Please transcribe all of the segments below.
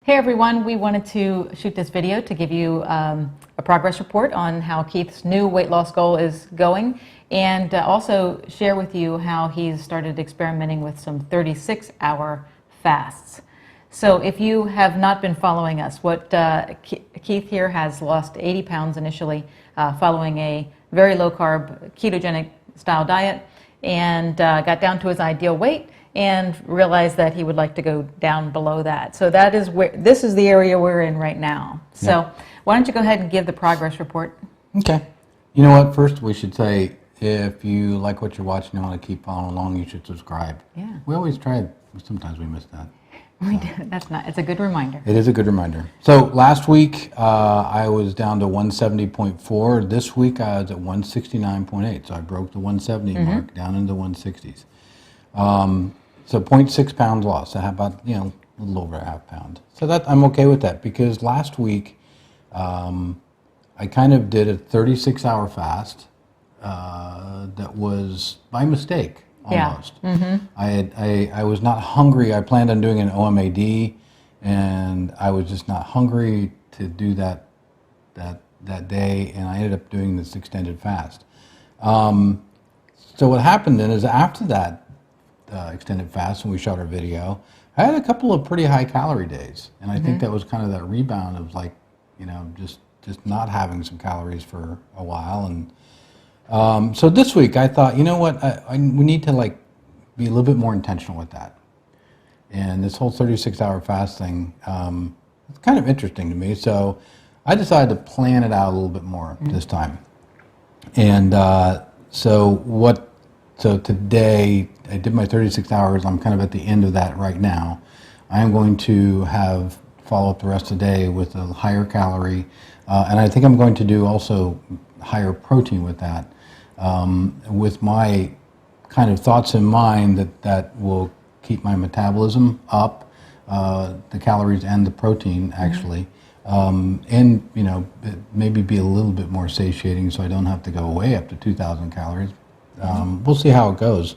Hey everyone, we wanted to shoot this video to give you a progress report on how Keith's new weight loss goal is going, and also share with you how he's started experimenting with some 36-hour fasts. So if you have not been following us, Keith here has lost 80 pounds initially following a very low-carb ketogenic style diet, and got down to his ideal weight and realized that he would like to go down below that. So that is this is the area we're in right now. So why don't you go ahead and give the progress report? Okay. You know what? First, we should say, if you like what you're watching and want to keep following along, you should subscribe. Yeah. We always try. Sometimes we miss that. We do. It's a good reminder. It is a good reminder. So last week, I was down to 170.4. This week, I was at 169.8. So I broke the 170 mark down into 160s. So 0.6 pounds lost. So how about, a little over a half pound. So that I'm okay with that, because last week I kind of did a 36-hour fast that was by mistake almost. Yeah. I was not hungry. I planned on doing an OMAD, and I was just not hungry to do that day, and I ended up doing this extended fast. So what happened then is, after that extended fast, when we shot our video, I had a couple of pretty high calorie days, and I think that was kind of that rebound of just not having some calories for a while. And so this week I thought, you know what, we need to be a little bit more intentional with that. And this whole 36-hour fast thing, it's kind of interesting to me. So I decided to plan it out a little bit more this time. And so today I did my 36 hours. I'm kind of at the end of that right now. I am going to follow up the rest of the day with a higher calorie, and I think I'm going to do also higher protein with that, with my kind of thoughts in mind that will keep my metabolism up, the calories and the protein actually, and maybe be a little bit more satiating, so I don't have to go way up to 2,000 calories. We'll see how it goes.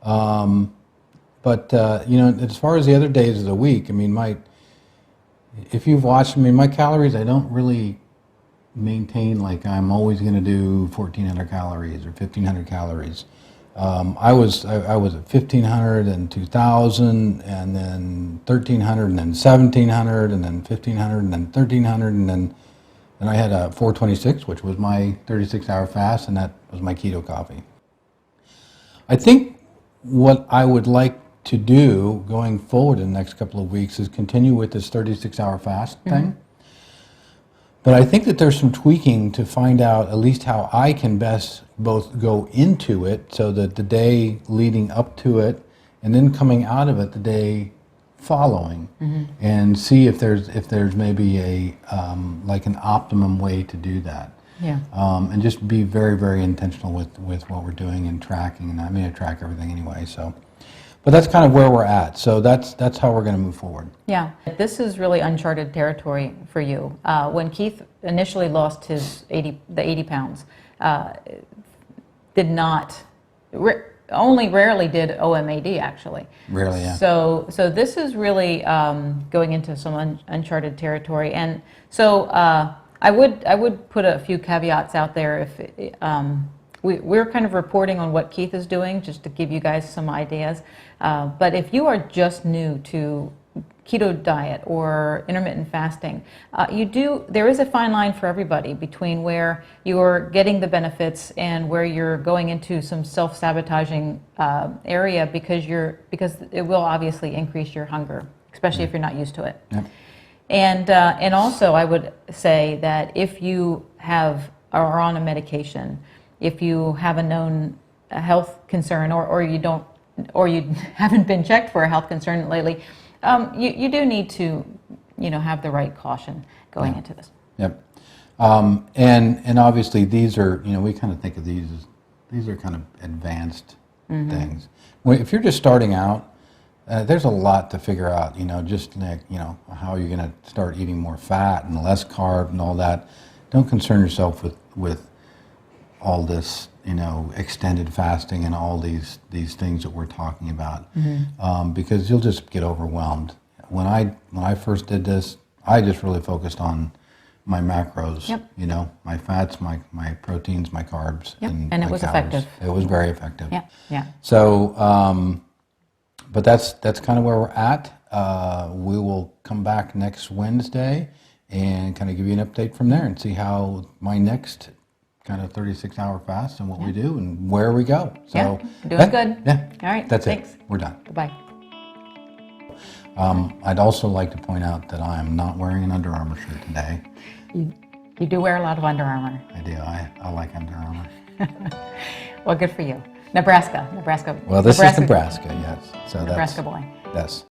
But as far as the other days of the week, if you've watched, my calories, I don't really maintain I'm always going to do 1,400 calories or 1,500 calories. I was at 1,500 and 2,000, and then 1,300, and then 1,700, and then 1,500, and then 1,300, and then I had a 426, which was my 36-hour fast, and that was my keto coffee. I think what I would like to do going forward in the next couple of weeks is continue with this 36-hour fast thing. But I think that there's some tweaking to find out at least how I can best both go into it, so that the day leading up to it and then coming out of it the day following, and see if there's maybe an optimum way to do that. Yeah. And just be very, very intentional with what we're doing and tracking. And I track everything anyway. So, but that's kind of where we're at. So that's how we're going to move forward. Yeah. This is really uncharted territory for you. When Keith initially lost the 80 pounds, only rarely did OMAD actually. Rarely, yeah. So this is really going into some uncharted territory, and so. I would put a few caveats out there. If we're kind of reporting on what Keith is doing, just to give you guys some ideas. But if you are just new to keto diet or intermittent fasting, there is a fine line for everybody between where you're getting the benefits and where you're going into some self-sabotaging area, because it will obviously increase your hunger, especially if you're not used to it. Yeah. And also, I would say that if you are on a medication, if you have a known health concern, or you haven't been checked for a health concern lately, you do need to have the right caution going into this. Yep. And obviously these are, we kind of think of these are kind of advanced things. If you're just starting out, there's a lot to figure out, how you're going to start eating more fat and less carb and all that. Don't concern yourself with all this, extended fasting and all these things that we're talking about, because you'll just get overwhelmed. when I first did this, I just really focused on my macros. Yep. You know, my fats, my proteins, my carbs, Yep. and And it my was calories. effective. It was very effective. Yeah, yeah. So, but that's kind of where we're at. We will come back next Wednesday and kind of give you an update from there and see how my next kind of 36-hour fast and what we do and where we go. So, doing good. Yeah. All right. That's Thanks. it. We're done. Bye. I'd also like to point out that I am not wearing an Under Armour shirt today. You do wear a lot of Under Armour. I do. I like Under Armour. Well, good for you. Nebraska. Well, this is Nebraska, yes. So Nebraska boy. Yes.